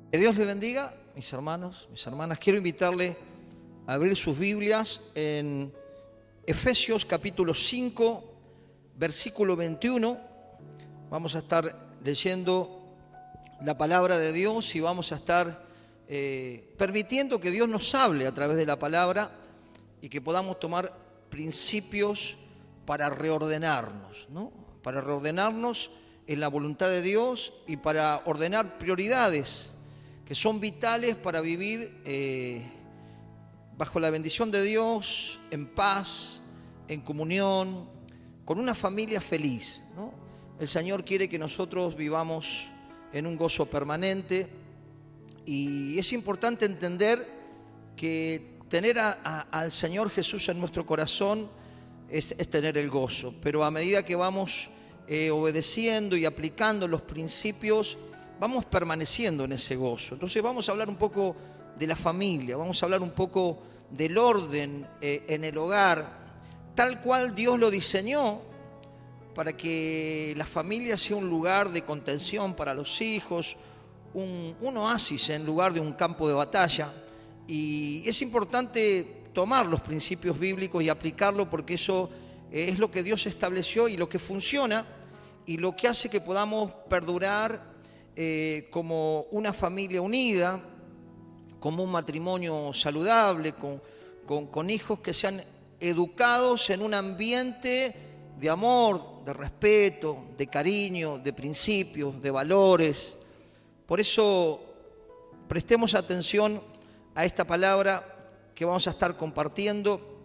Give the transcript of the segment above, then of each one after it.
Que Dios les bendiga, mis hermanos, mis hermanas. Quiero invitarle a abrir sus Biblias en Efesios capítulo 5, versículo 21. Vamos a estar leyendo la palabra de Dios y vamos a estar permitiendo que Dios nos hable a través de la palabra y que podamos tomar principios para reordenarnos, ¿no? Para reordenarnos en la voluntad de Dios y para ordenar prioridades que son vitales para vivir bajo la bendición de Dios, en paz, en comunión, con una familia feliz, ¿no? El Señor quiere que nosotros vivamos en un gozo permanente y es importante entender que tener al Señor Jesús en nuestro corazón es tener el gozo, pero a medida que vamos obedeciendo y aplicando los principios, vamos permaneciendo en ese gozo. Entonces vamos a hablar un poco de la familia, vamos a hablar un poco del orden en el hogar, tal cual Dios lo diseñó para que la familia sea un lugar de contención para los hijos, un oasis en lugar de un campo de batalla. Y es importante tomar los principios bíblicos y aplicarlo porque eso es lo que Dios estableció y lo que funciona y lo que hace que podamos perdurar como una familia unida, como un matrimonio saludable, con hijos que sean educados en un ambiente de amor, de respeto, de cariño, de principios, de valores. Por eso prestemos atención a esta palabra que vamos a estar compartiendo.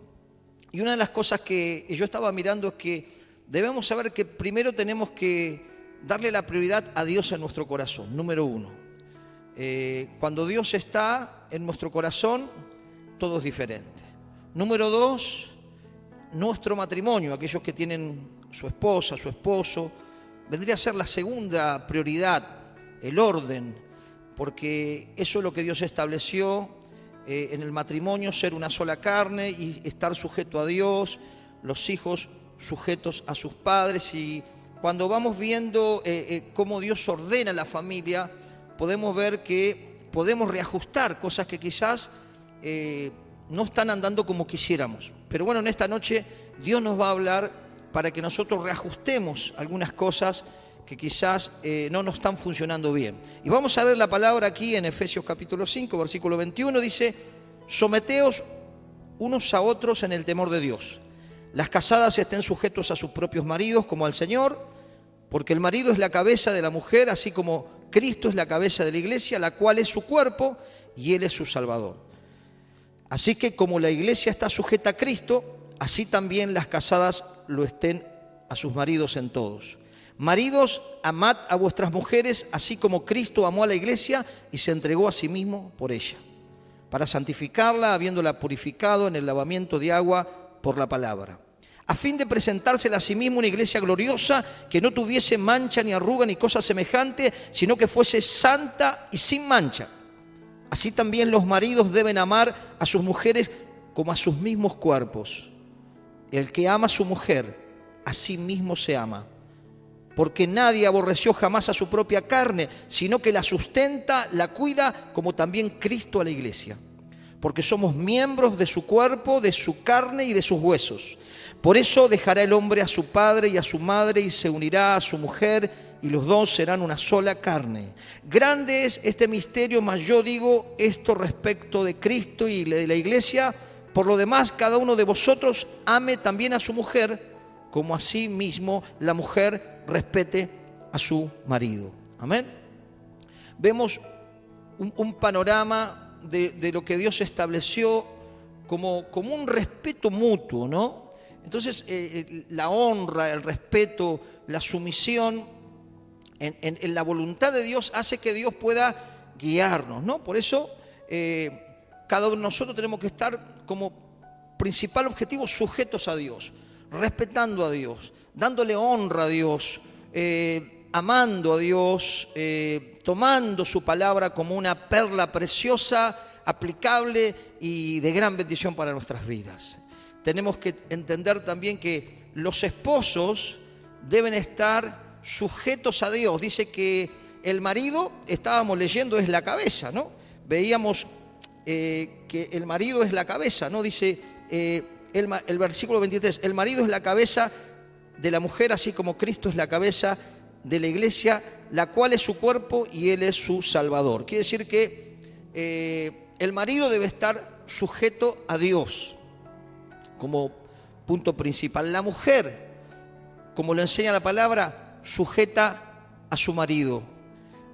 Y una de las cosas que yo estaba mirando es que debemos saber que primero tenemos que darle la prioridad a Dios en nuestro corazón, número uno. Cuando Dios está en nuestro corazón, todo es diferente. Número dos, nuestro matrimonio, aquellos que tienen su esposa, su esposo, vendría a ser la segunda prioridad, el orden, porque eso es lo que Dios estableció en el matrimonio, ser una sola carne y estar sujeto a Dios, los hijos sujetos a sus padres. Y cuando vamos viendo cómo Dios ordena la familia, podemos ver que podemos reajustar cosas que quizás no están andando como quisiéramos. Pero bueno, en esta noche Dios nos va a hablar para que nosotros reajustemos algunas cosas que quizás no nos están funcionando bien. Y vamos a ver la palabra aquí en Efesios capítulo 5, versículo 21, dice: someteos unos a otros en el temor de Dios. Las casadas estén sujetos a sus propios maridos como al Señor, porque el marido es la cabeza de la mujer, así como Cristo es la cabeza de la iglesia, la cual es su cuerpo y Él es su Salvador. Así que como la iglesia está sujeta a Cristo, así también las casadas lo estén a sus maridos en todos. Maridos, amad a vuestras mujeres, así como Cristo amó a la iglesia y se entregó a sí mismo por ella, para santificarla, habiéndola purificado en el lavamiento de agua por la palabra, a fin de presentársela a sí mismo una iglesia gloriosa, que no tuviese mancha ni arruga ni cosa semejante, sino que fuese santa y sin mancha. Así también los maridos deben amar a sus mujeres como a sus mismos cuerpos. El que ama a su mujer, a sí mismo se ama. Porque nadie aborreció jamás a su propia carne, sino que la sustenta, la cuida, como también Cristo a la iglesia. Porque somos miembros de su cuerpo, de su carne y de sus huesos. Por eso dejará el hombre a su padre y a su madre y se unirá a su mujer, y los dos serán una sola carne. Grande es este misterio, mas yo digo esto respecto de Cristo y de la iglesia. Por lo demás, cada uno de vosotros ame también a su mujer, como así mismo la mujer respete a su marido. Amén. Vemos un panorama de lo que Dios estableció como un respeto mutuo, ¿no? Entonces, la honra, el respeto, la sumisión en la voluntad de Dios hace que Dios pueda guiarnos, ¿no? Por eso, cada uno de nosotros tenemos que estar como principal objetivo sujetos a Dios, respetando a Dios, dándole honra a Dios, amando a Dios, tomando su palabra como una perla preciosa, aplicable y de gran bendición para nuestras vidas. Tenemos que entender también que los esposos deben estar sujetos a Dios. Dice que el marido, estábamos leyendo, es la cabeza, ¿no? Veíamos que el marido es la cabeza, ¿no? Dice el versículo 23, el marido es la cabeza de la mujer, así como Cristo es la cabeza de la iglesia, la cual es su cuerpo y Él es su Salvador. Quiere decir que el marido debe estar sujeto a Dios como punto principal. La mujer, como lo enseña la palabra, sujeta a su marido,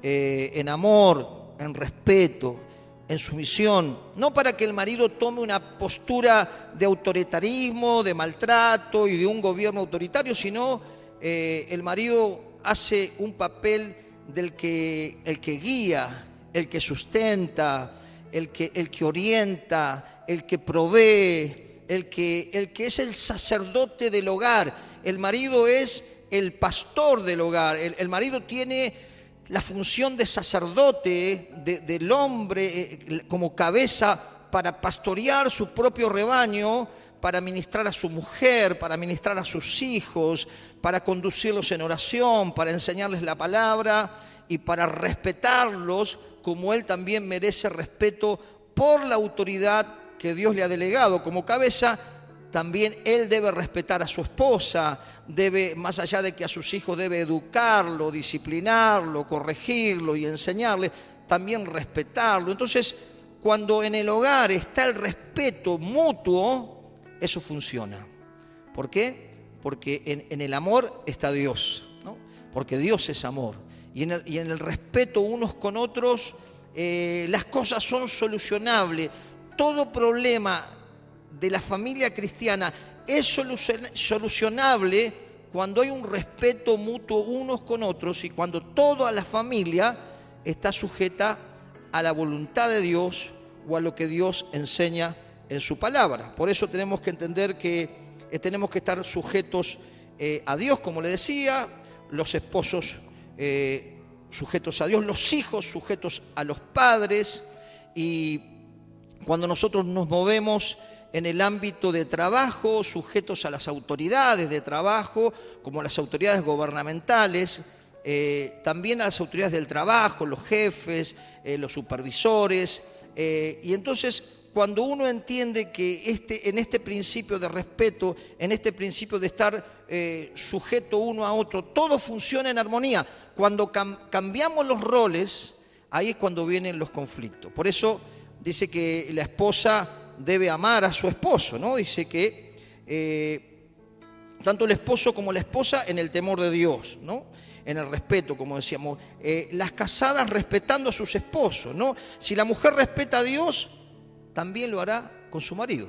en amor, en respeto, en sumisión, no para que el marido tome una postura de autoritarismo, de maltrato y de un gobierno autoritario, sino el marido hace un papel el que guía, el que sustenta, el que orienta, el que provee, el que es el sacerdote del hogar. El marido es el pastor del hogar. El marido tiene la función de sacerdote del hombre como cabeza para pastorear su propio rebaño, para ministrar a su mujer, para ministrar a sus hijos, para conducirlos en oración, para enseñarles la palabra y para respetarlos como él también merece respeto por la autoridad que Dios le ha delegado como cabeza. También él debe respetar a su esposa, debe, más allá de que a sus hijos debe educarlo, disciplinarlo, corregirlo y enseñarle, también respetarlo. Entonces, cuando en el hogar está el respeto mutuo, eso funciona. ¿Por qué? Porque en el amor está Dios, ¿no? Porque Dios es amor. Y en el respeto unos con otros, las cosas son solucionables. Todo problema de la familia cristiana es solucionable cuando hay un respeto mutuo unos con otros y cuando toda la familia está sujeta a la voluntad de Dios o a lo que Dios enseña en su palabra. Por eso tenemos que entender que tenemos que estar sujetos a Dios, como le decía, los esposos sujetos a Dios, los hijos sujetos a los padres, y cuando nosotros nos movemos en el ámbito de trabajo, sujetos a las autoridades de trabajo, como las autoridades gubernamentales, también a las autoridades del trabajo, los jefes, los supervisores. Y entonces, cuando uno entiende que en este principio de respeto, en este principio de estar sujeto uno a otro, todo funciona en armonía. Cuando cambiamos los roles, ahí es cuando vienen los conflictos. Por eso dice que la esposa debe amar a su esposo, ¿no? Dice que tanto el esposo como la esposa en el temor de Dios, ¿no? En el respeto, como decíamos. Las casadas respetando a sus esposos, ¿no? Si la mujer respeta a Dios, también lo hará con su marido.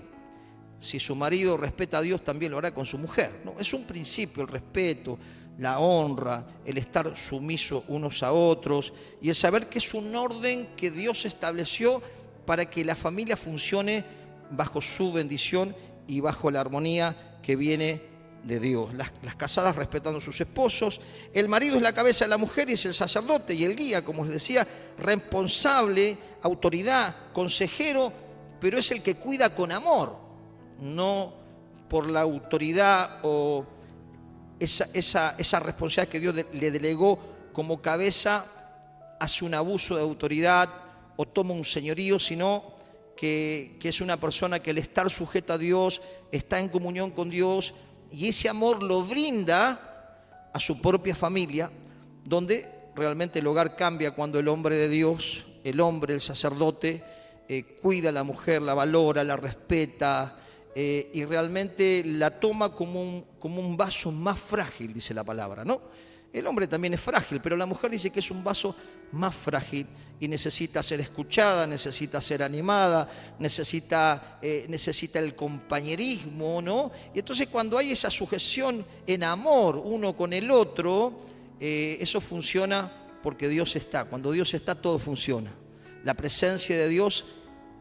Si su marido respeta a Dios, también lo hará con su mujer, ¿no? Es un principio, el respeto, la honra, el estar sumiso unos a otros y el saber que es un orden que Dios estableció para que la familia funcione bajo su bendición y bajo la armonía que viene de Dios. Las casadas respetando a sus esposos. El marido es la cabeza de la mujer y es el sacerdote y el guía, como les decía, responsable, autoridad, consejero, pero es el que cuida con amor, no por la autoridad o esa responsabilidad que Dios le delegó como cabeza, hace un abuso de autoridad o toma un señorío, sino que es una persona que al estar sujeta a Dios, está en comunión con Dios y ese amor lo brinda a su propia familia, donde realmente el hogar cambia cuando el hombre de Dios, el hombre, el sacerdote, cuida a la mujer, la valora, la respeta y realmente la toma como un vaso más frágil, dice la palabra, ¿no? El hombre también es frágil, pero la mujer dice que es un vaso más frágil y necesita ser escuchada, necesita ser animada, necesita el compañerismo, ¿no? Y entonces cuando hay esa sujeción en amor uno con el otro, eso funciona porque Dios está. Cuando Dios está, todo funciona. La presencia de Dios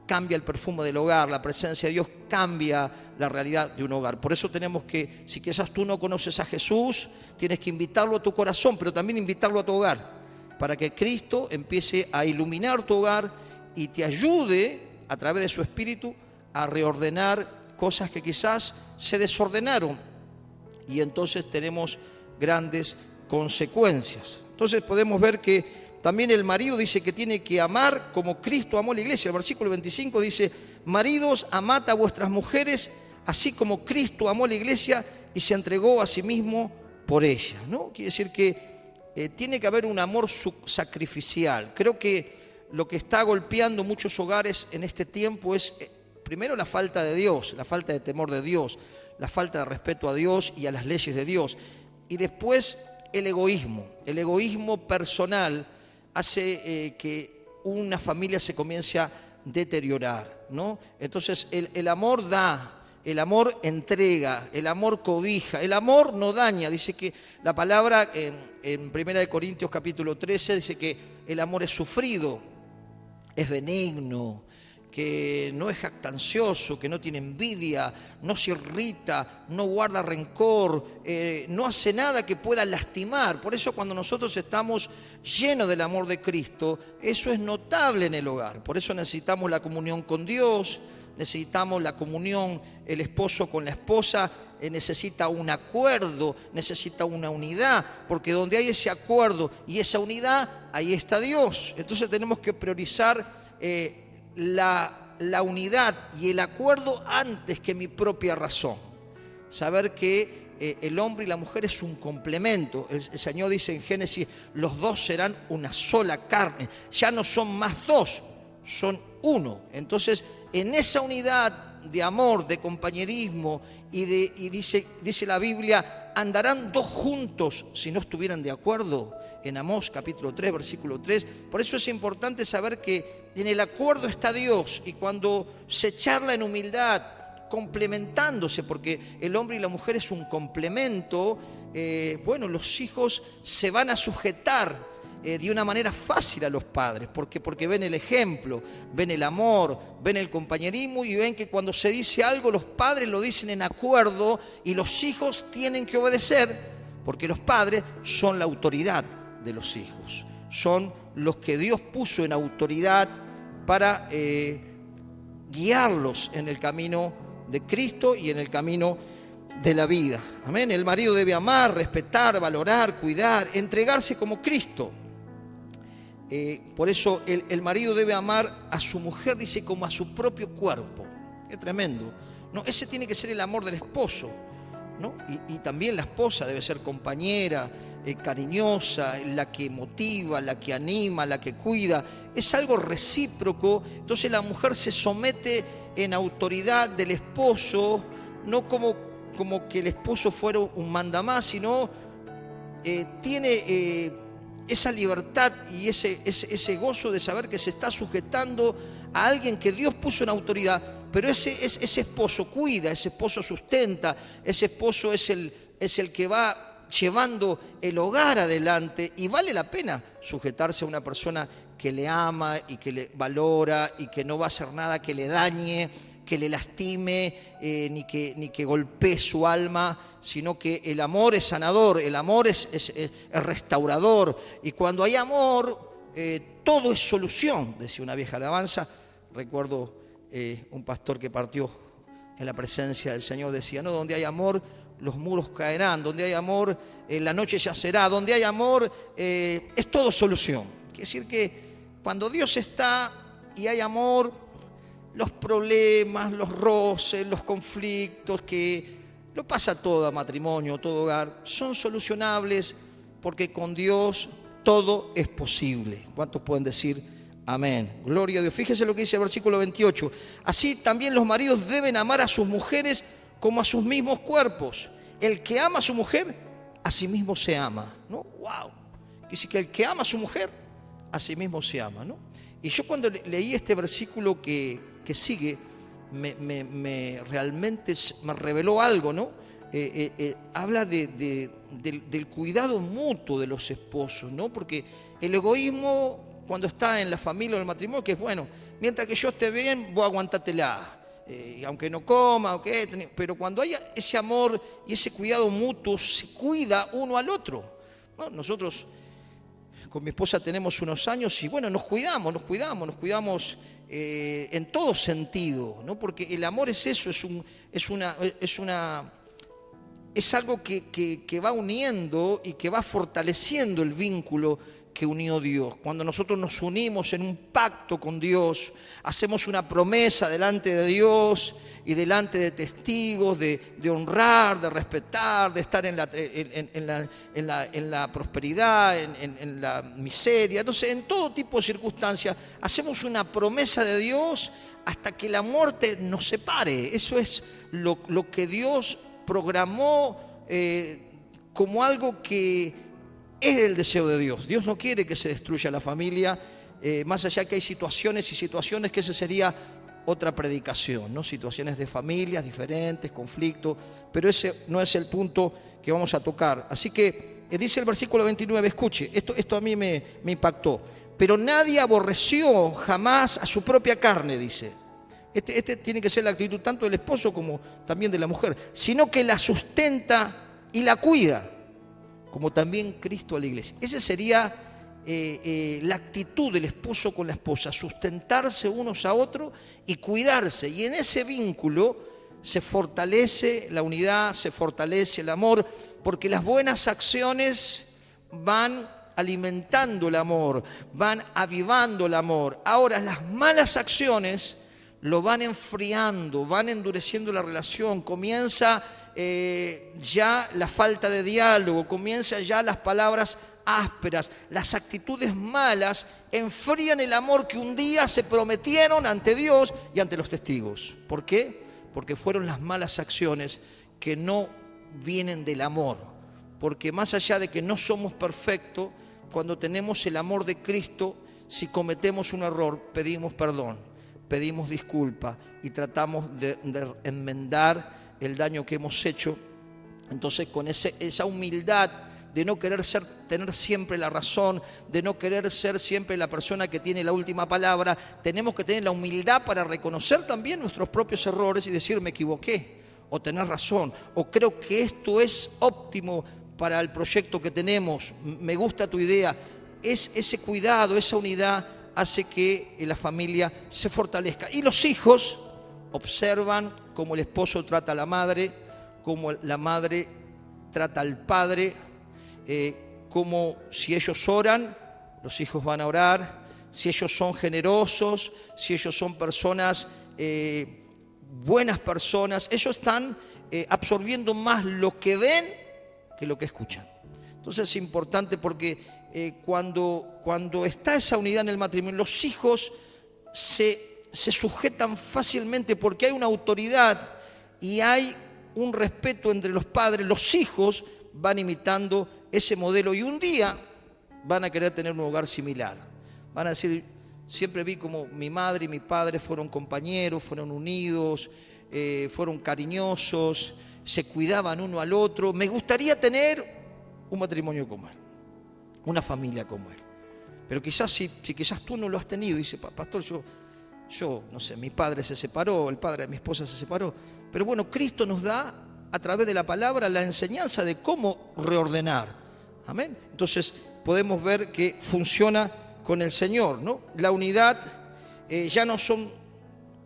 cambia el perfume del hogar, la presencia de Dios cambia la realidad de un hogar. Por eso tenemos que, si quizás tú no conoces a Jesús, tienes que invitarlo a tu corazón, pero también invitarlo a tu hogar, para que Cristo empiece a iluminar tu hogar y te ayude a través de su Espíritu a reordenar cosas que quizás se desordenaron y entonces tenemos grandes consecuencias. Entonces podemos ver que también el marido dice que tiene que amar como Cristo amó a la iglesia. El versículo 25 dice, maridos, amad a vuestras mujeres, así como Cristo amó a la iglesia y se entregó a sí mismo por ella, ¿no? Quiere decir que tiene que haber un amor sacrificial. Creo que lo que está golpeando muchos hogares en este tiempo es, primero, la falta de Dios, la falta de temor de Dios, la falta de respeto a Dios y a las leyes de Dios. Y después, el egoísmo personal hace que una familia se comience a deteriorar, ¿no? Entonces, el amor da. El amor entrega, el amor cobija, el amor no daña. Dice que la palabra en 1 Corintios capítulo 13 dice que el amor es sufrido, es benigno, que no es jactancioso, que no tiene envidia, no se irrita, no guarda rencor, no hace nada que pueda lastimar. Por eso cuando nosotros estamos llenos del amor de Cristo, eso es notable en el hogar. Por eso necesitamos la comunión con Dios, necesitamos la comunión, el esposo con la esposa, necesita un acuerdo, necesita una unidad, porque donde hay ese acuerdo y esa unidad, ahí está Dios. Entonces tenemos que priorizar la unidad y el acuerdo antes que mi propia razón. Saber que el hombre y la mujer es un complemento. El Señor dice en Génesis, los dos serán una sola carne. Ya no son más dos, son uno. Entonces, en esa unidad de amor, de compañerismo y dice la Biblia, andarán dos juntos si no estuvieran de acuerdo. En Amós capítulo 3, versículo 3. Por eso es importante saber que en el acuerdo está Dios, y cuando se charla en humildad, complementándose, porque el hombre y la mujer es un complemento, los hijos se van a sujetar de una manera fácil a los padres, porque ven el ejemplo, ven el amor, ven el compañerismo, y ven que cuando se dice algo los padres lo dicen en acuerdo y los hijos tienen que obedecer, porque los padres son la autoridad de los hijos, son los que Dios puso en autoridad para guiarlos en el camino de Cristo y en el camino de la vida. Amén. El marido debe amar, respetar, valorar, cuidar, entregarse como Cristo. Por eso el marido debe amar a su mujer, dice, como a su propio cuerpo. Qué tremendo, ¿no? Ese tiene que ser el amor del esposo, ¿no? Y también la esposa debe ser compañera, cariñosa, la que motiva, la que anima, la que cuida. Es algo recíproco. Entonces la mujer se somete en autoridad del esposo, no como que el esposo fuera un mandamás, sino tiene esa libertad y ese gozo de saber que se está sujetando a alguien que Dios puso en autoridad. Pero ese esposo cuida, ese esposo sustenta, ese esposo es el que va llevando el hogar adelante, y vale la pena sujetarse a una persona que le ama y que le valora y que no va a hacer nada que le dañe, que le lastime, ni que golpee su alma, sino que el amor es sanador, el amor es restaurador, y cuando hay amor, todo es solución, decía una vieja alabanza. Recuerdo un pastor que partió en la presencia del Señor, decía, no, donde hay amor, los muros caerán, donde hay amor, la noche yacerá, donde hay amor, es todo solución. Quiere decir que cuando Dios está y hay amor, los problemas, los roces, los conflictos, que lo pasa todo matrimonio, todo hogar, son solucionables, porque con Dios todo es posible. ¿Cuántos pueden decir amén? Gloria a Dios. Fíjese lo que dice el versículo 28. Así también los maridos deben amar a sus mujeres como a sus mismos cuerpos. El que ama a su mujer, a sí mismo se ama, ¿no? ¡Wow! Dice que el que ama a su mujer, a sí mismo se ama, ¿no? Y yo cuando leí este versículo que sigue, realmente me reveló algo, ¿no? Habla del cuidado mutuo de los esposos, ¿no? Porque el egoísmo, cuando está en la familia o en el matrimonio, que es, bueno, mientras que yo esté bien, vos aguantátela. Aunque no coma, okay, pero cuando hay ese amor y ese cuidado mutuo, se cuida uno al otro, ¿no? Nosotros con mi esposa tenemos unos años y bueno, nos cuidamos en todo sentido, ¿no? Porque el amor es eso, es algo que va uniendo y que va fortaleciendo el vínculo que unió Dios. Cuando nosotros nos unimos en un pacto con Dios, hacemos una promesa delante de Dios y delante de testigos de honrar, de respetar, de estar en la prosperidad, en la miseria, entonces en todo tipo de circunstancias, hacemos una promesa de Dios hasta que la muerte nos separe. Eso es lo que Dios programó como algo que es el deseo de Dios. Dios no quiere que se destruya la familia, más allá que hay situaciones y situaciones que esa sería otra predicación, ¿no? Situaciones de familias diferentes, conflictos, pero ese no es el punto que vamos a tocar. Así que dice el versículo 29, escuche, esto a mí me impactó. Pero nadie aborreció jamás a su propia carne, dice. Este tiene que ser la actitud tanto del esposo como también de la mujer, sino que la sustenta y la cuida, como también Cristo a la iglesia. Esa sería la actitud del esposo con la esposa, sustentarse unos a otros y cuidarse. Y en ese vínculo se fortalece la unidad, se fortalece el amor, porque las buenas acciones van alimentando el amor, van avivando el amor. Ahora, las malas acciones lo van enfriando, van endureciendo la relación, comienza ya la falta de diálogo, comienza ya las palabras ásperas, las actitudes malas enfrían el amor que un día se prometieron ante Dios y ante los testigos. ¿Por qué? Porque fueron las malas acciones que no vienen del amor. Porque más allá de que no somos perfectos, cuando tenemos el amor de Cristo, si cometemos un error, pedimos perdón, pedimos disculpa y tratamos de enmendar el daño que hemos hecho. Entonces, con esa humildad de no querer tener siempre la razón, de no querer ser siempre la persona que tiene la última palabra, tenemos que tener la humildad para reconocer también nuestros propios errores y decir, me equivoqué, o tener razón, o creo que esto es óptimo para el proyecto que tenemos, me gusta tu idea. Ese cuidado, esa unidad hace que la familia se fortalezca. Y los hijos observan cómo el esposo trata a la madre, cómo la madre trata al padre, cómo si ellos oran, los hijos van a orar, si ellos son generosos, si ellos son personas, buenas personas, ellos están absorbiendo más lo que ven que lo que escuchan. Entonces es importante porque cuando está esa unidad en el matrimonio, los hijos se sujetan fácilmente porque hay una autoridad y hay un respeto entre los padres. Los hijos van imitando ese modelo y un día van a querer tener un hogar similar. Van a decir, siempre vi como mi madre y mi padre fueron compañeros, fueron unidos, fueron cariñosos, se cuidaban uno al otro. Me gustaría tener un matrimonio como él, una familia como él. Pero quizás si quizás tú no lo has tenido, dice, pastor, yo no sé, mi padre se separó, el padre de mi esposa se separó. Pero bueno, Cristo nos da a través de la palabra la enseñanza de cómo reordenar. Amén. Entonces podemos ver que funciona con el Señor, ¿no? La unidad ya no son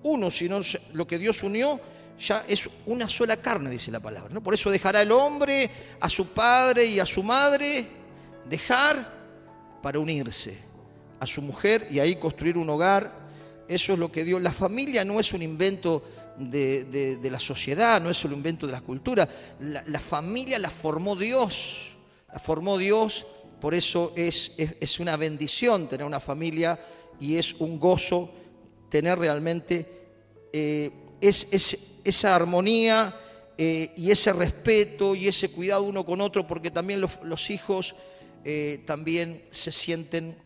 uno, sino lo que Dios unió ya es una sola carne, dice la palabra, ¿no? Por eso dejará el hombre a su padre y a su madre, dejar para unirse a su mujer y ahí construir un hogar. Eso es lo que Dios. La familia no es un invento de la sociedad, no es un invento de la cultura. La familia la formó Dios. La formó Dios, por eso es una bendición tener una familia y es un gozo tener realmente esa armonía y ese respeto y ese cuidado uno con otro, porque también los hijos también se sienten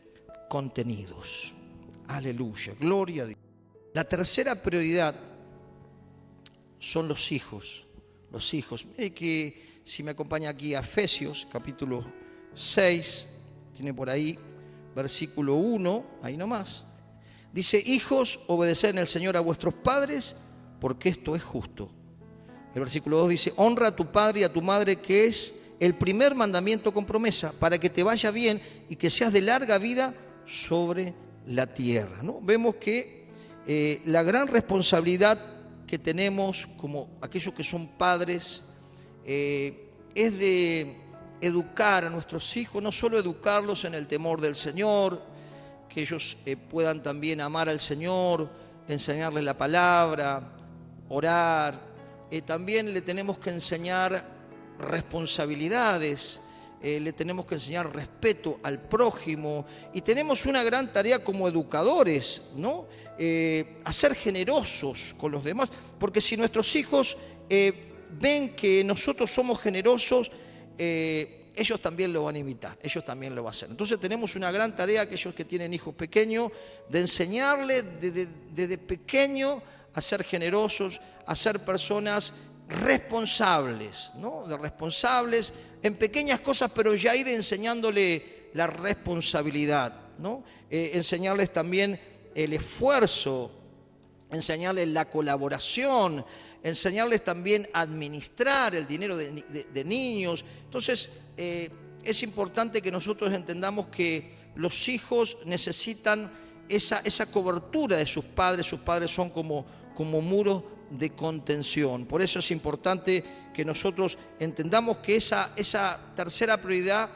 contenidos. Aleluya, gloria a Dios. La tercera prioridad son los hijos. Los hijos. Mire que si me acompaña aquí a Efesios, capítulo 6, tiene por ahí, versículo 1, ahí nomás. Dice, hijos, obedeced en el Señor a vuestros padres, porque esto es justo. El versículo 2 dice, honra a tu padre y a tu madre, que es el primer mandamiento con promesa, para que te vaya bien y que seas de larga vida sobre la tierra, ¿no? Vemos que la gran responsabilidad que tenemos como aquellos que son padres es de educar a nuestros hijos, no solo educarlos en el temor del Señor, que ellos puedan también amar al Señor, enseñarles la palabra, orar. También le tenemos que enseñar responsabilidades, le tenemos que enseñar respeto al prójimo, y tenemos una gran tarea como educadores, ¿no? A ser generosos con los demás, porque si nuestros hijos ven que nosotros somos generosos, ellos también lo van a imitar, ellos también lo van a hacer. Entonces tenemos una gran tarea, aquellos que tienen hijos pequeños, de enseñarles desde pequeño a ser generosos, a ser personas responsables, ¿no? De responsables en pequeñas cosas, pero ya ir enseñándole la responsabilidad, ¿no? Enseñarles también el esfuerzo, enseñarles la colaboración, enseñarles también a administrar el dinero de niños. Entonces, es importante que nosotros entendamos que los hijos necesitan esa cobertura de sus padres. Sus padres son como muros de contención. Por eso es importante que nosotros entendamos que esa tercera prioridad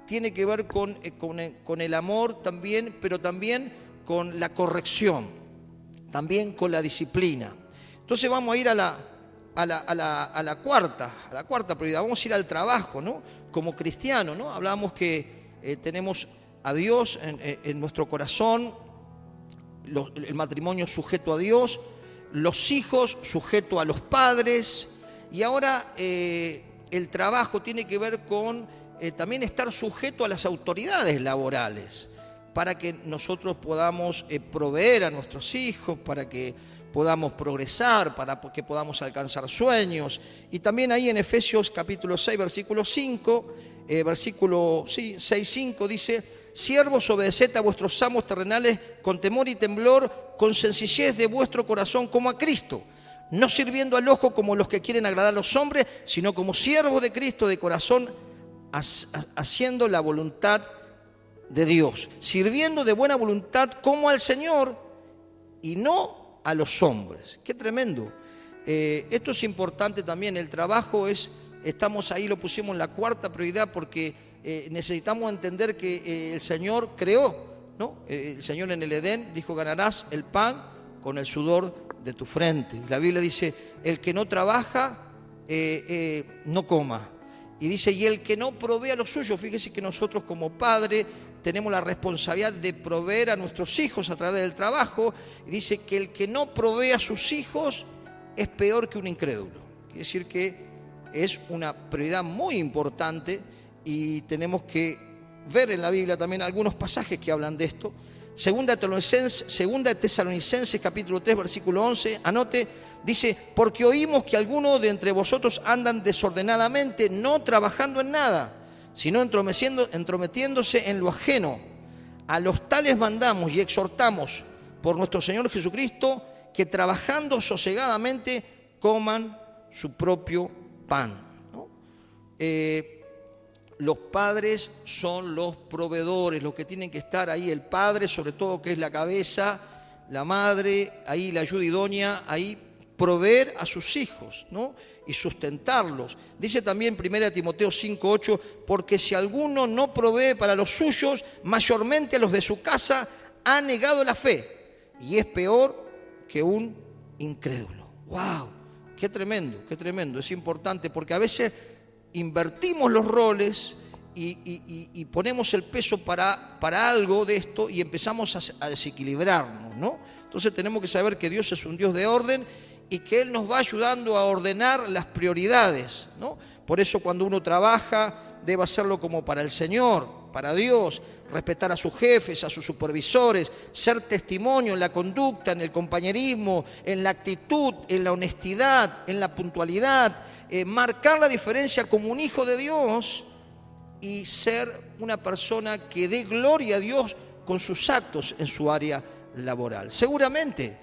tiene que ver con el amor también, pero también con la corrección, también con la disciplina. Entonces vamos a ir a la cuarta prioridad. Vamos a ir al trabajo, ¿no? Como cristianos, ¿no? Hablamos que tenemos a Dios en nuestro corazón, el matrimonio sujeto a Dios, los hijos sujetos a los padres, y ahora el trabajo tiene que ver con también estar sujeto a las autoridades laborales, para que nosotros podamos proveer a nuestros hijos, para que podamos progresar, para que podamos alcanzar sueños. Y también ahí en Efesios capítulo 6, versículo 5, versículo 6:5 dice: siervos, obedeced a vuestros amos terrenales con temor y temblor, con sencillez de vuestro corazón como a Cristo, no sirviendo al ojo como los que quieren agradar a los hombres, sino como siervos de Cristo de corazón, haciendo la voluntad de Dios, sirviendo de buena voluntad como al Señor y no a los hombres. Qué tremendo. Esto es importante también. El trabajo estamos ahí, lo pusimos en la cuarta prioridad, porque necesitamos entender que el Señor creó, ¿no? El Señor en el Edén dijo: ganarás el pan con el sudor de tu frente. La Biblia dice: el que no trabaja, no coma. Y dice: y el que no provee a los suyos. Fíjese que nosotros como padres tenemos la responsabilidad de proveer a nuestros hijos a través del trabajo. Y dice que el que no provee a sus hijos es peor que un incrédulo. Quiere decir que es una prioridad muy importante, y tenemos que ver en la Biblia también algunos pasajes que hablan de esto. Segunda de Tesalonicenses capítulo 3 versículo 11, anote, dice: porque oímos que algunos de entre vosotros andan desordenadamente, no trabajando en nada, sino entrometiéndose en lo ajeno. A los tales mandamos y exhortamos por nuestro Señor Jesucristo, que trabajando sosegadamente coman su propio pan, ¿no? Los padres son los proveedores, los que tienen que estar ahí. El padre, sobre todo, que es la cabeza, la madre, ahí la ayuda idónea, ahí proveer a sus hijos, ¿no? Y sustentarlos. Dice también 1 Timoteo 5:8: porque si alguno no provee para los suyos, mayormente a los de su casa, ha negado la fe, y es peor que un incrédulo. ¡Wow! ¡Qué tremendo, qué tremendo! Es importante, porque a veces invertimos los roles y ponemos el peso para algo de esto, y empezamos a desequilibrarnos, ¿no? Entonces tenemos que saber que Dios es un Dios de orden, y que Él nos va ayudando a ordenar las prioridades, ¿no? Por eso cuando uno trabaja debe hacerlo como para el Señor, para Dios, respetar a sus jefes, a sus supervisores, ser testimonio en la conducta, en el compañerismo, en la actitud, en la honestidad, en la puntualidad, marcar la diferencia como un hijo de Dios, y ser una persona que dé gloria a Dios con sus actos en su área laboral. Seguramente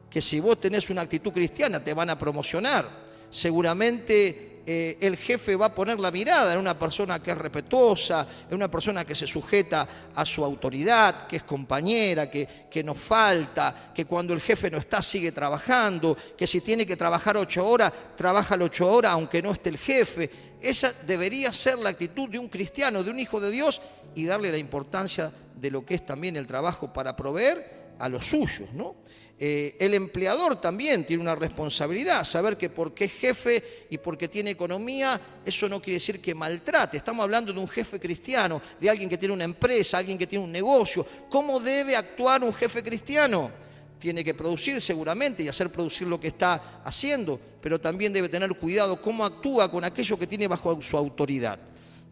que si vos tenés una actitud cristiana te van a promocionar. Seguramente el jefe va a poner la mirada en una persona que es respetuosa, en una persona que se sujeta a su autoridad, que es compañera, que no falta, que cuando el jefe no está sigue trabajando, que si tiene que trabajar 8 horas, trabaja las 8 horas aunque no esté el jefe. Esa debería ser la actitud de un cristiano, de un hijo de Dios, y darle la importancia de lo que es también el trabajo para proveer a los suyos, ¿no? El empleador también tiene una responsabilidad, saber que porque es jefe y porque tiene economía, eso no quiere decir que maltrate. Estamos hablando de un jefe cristiano, de alguien que tiene una empresa, alguien que tiene un negocio. ¿Cómo debe actuar un jefe cristiano? Tiene que producir seguramente y hacer producir lo que está haciendo, pero también debe tener cuidado cómo actúa con aquello que tiene bajo su autoridad,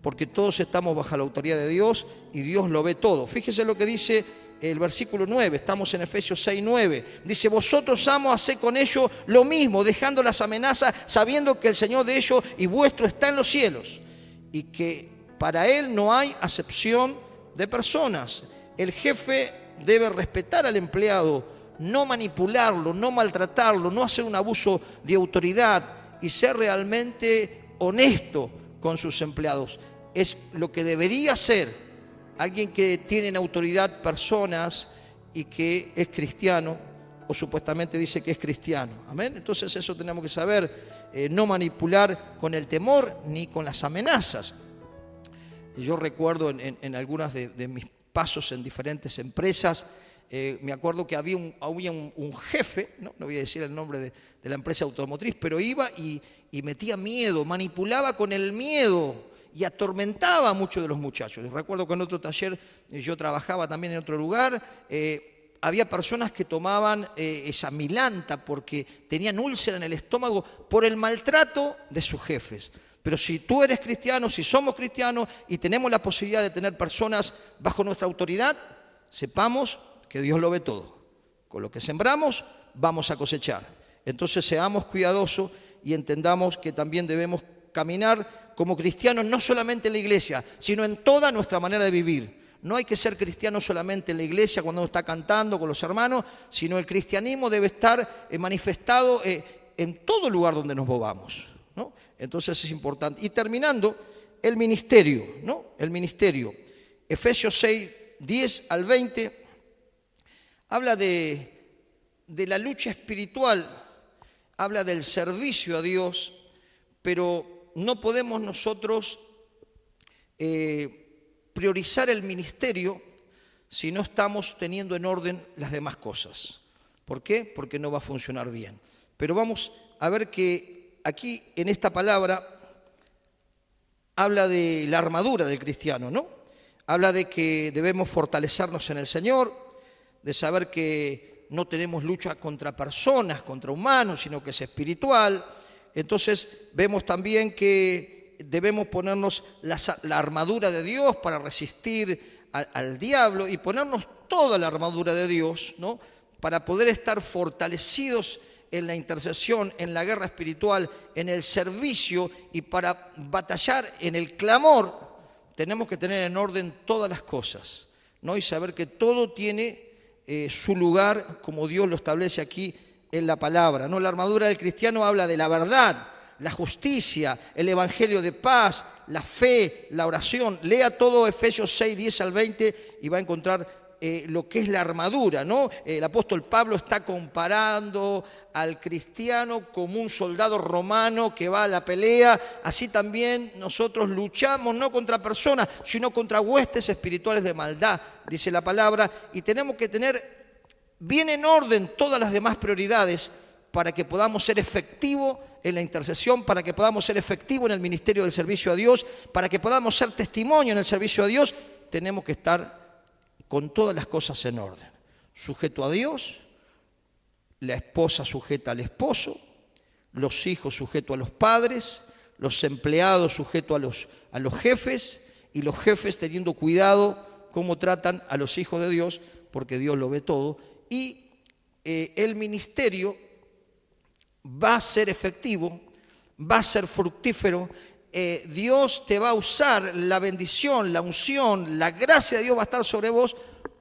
porque todos estamos bajo la autoridad de Dios y Dios lo ve todo. Fíjese lo que dice el versículo 9, estamos en Efesios 6, 9. Dice, vosotros, amos, haced con ellos lo mismo, dejando las amenazas, sabiendo que el Señor de ellos y vuestro está en los cielos, y que para Él no hay acepción de personas. El jefe debe respetar al empleado, no manipularlo, no maltratarlo, no hacer un abuso de autoridad y ser realmente honesto con sus empleados. Es lo que debería ser alguien que tiene en autoridad personas y que es cristiano, o supuestamente dice que es cristiano. Amén. Entonces eso tenemos que saber, no manipular con el temor ni con las amenazas. Yo recuerdo en algunas de mis pasos en diferentes empresas, me acuerdo que había un jefe, no voy a decir el nombre de la empresa automotriz, pero iba y metía miedo, manipulaba con el miedo y atormentaba a muchos de los muchachos. Recuerdo que en otro taller, yo trabajaba también en otro lugar, había personas que tomaban esa milanta porque tenían úlcera en el estómago por el maltrato de sus jefes. Pero si tú eres cristiano, si somos cristianos y tenemos la posibilidad de tener personas bajo nuestra autoridad, sepamos que Dios lo ve todo. Con lo que sembramos, vamos a cosechar. Entonces seamos cuidadosos y entendamos que también debemos caminar como cristianos, no solamente en la iglesia, sino en toda nuestra manera de vivir. No hay que ser cristiano solamente en la iglesia cuando uno está cantando con los hermanos, sino el cristianismo debe estar manifestado en todo lugar donde nos movamos, ¿no? Entonces es importante. Y terminando, el ministerio, ¿no? El ministerio. Efesios 6, 10 al 20, habla de la lucha espiritual, habla del servicio a Dios, pero no podemos nosotros priorizar el ministerio si no estamos teniendo en orden las demás cosas. ¿Por qué? Porque no va a funcionar bien. Pero vamos a ver que aquí en esta palabra habla de la armadura del cristiano, ¿no? Habla de que debemos fortalecernos en el Señor, de saber que no tenemos lucha contra personas, contra humanos, sino que es espiritual. Entonces vemos también que debemos ponernos la armadura de Dios para resistir al diablo y ponernos toda la armadura de Dios, ¿no? Para poder estar fortalecidos en la intercesión, en la guerra espiritual, en el servicio y para batallar en el clamor. Tenemos que tener en orden todas las cosas, ¿no? Y saber que todo tiene su lugar como Dios lo establece aquí en la palabra, ¿no? La armadura del cristiano habla de la verdad, la justicia, el evangelio de paz, la fe, la oración. Lea todo Efesios 6, 10 al 20 y va a encontrar lo que es la armadura, ¿no? El apóstol Pablo está comparando al cristiano como un soldado romano que va a la pelea. Así también nosotros luchamos no contra personas, sino contra huestes espirituales de maldad, dice la palabra, y tenemos que tener bien en orden todas las demás prioridades para que podamos ser efectivos en la intercesión, para que podamos ser efectivos en el ministerio del servicio a Dios, para que podamos ser testimonio en el servicio a Dios. Tenemos que estar con todas las cosas en orden. Sujeto a Dios, la esposa sujeta al esposo, los hijos sujetos a los padres, los empleados sujetos a los jefes, y los jefes teniendo cuidado cómo tratan a los hijos de Dios, porque Dios lo ve todo. Y el ministerio va a ser efectivo, va a ser fructífero. Dios te va a usar, la bendición, la unción, la gracia de Dios va a estar sobre vos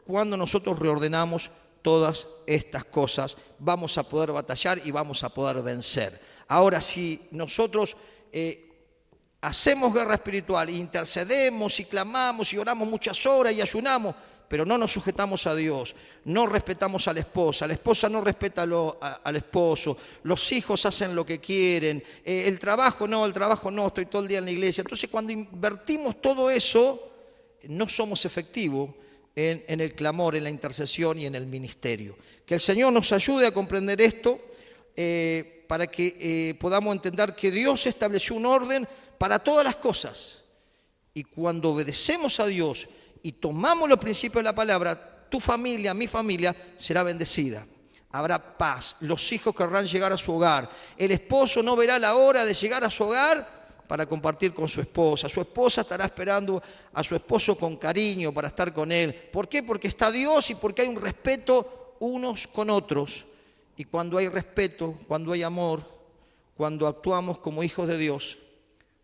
cuando nosotros reordenamos todas estas cosas. Vamos a poder batallar y vamos a poder vencer. Ahora, si nosotros hacemos guerra espiritual, intercedemos y clamamos y oramos muchas horas y ayunamos, pero no nos sujetamos a Dios, no respetamos a la esposa no respeta al esposo, los hijos hacen lo que quieren, el trabajo no, estoy todo el día en la iglesia. Entonces cuando invertimos todo eso, no somos efectivos en el clamor, en la intercesión y en el ministerio. Que el Señor nos ayude a comprender esto para que podamos entender que Dios estableció un orden para todas las cosas. Y cuando obedecemos a Dios y tomamos los principios de la palabra, tu familia, mi familia, será bendecida. Habrá paz, los hijos querrán llegar a su hogar, el esposo no verá la hora de llegar a su hogar para compartir con su esposa estará esperando a su esposo con cariño para estar con él. ¿Por qué? Porque está Dios y porque hay un respeto unos con otros. Y cuando hay respeto, cuando hay amor, cuando actuamos como hijos de Dios,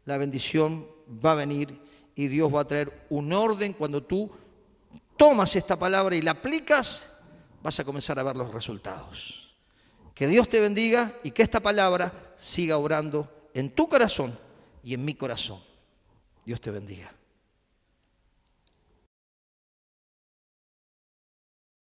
la bendición va a venir y Dios va a traer un orden. Cuando tú tomas esta palabra y la aplicas, vas a comenzar a ver los resultados. Que Dios te bendiga y que esta palabra siga orando en tu corazón y en mi corazón. Dios te bendiga.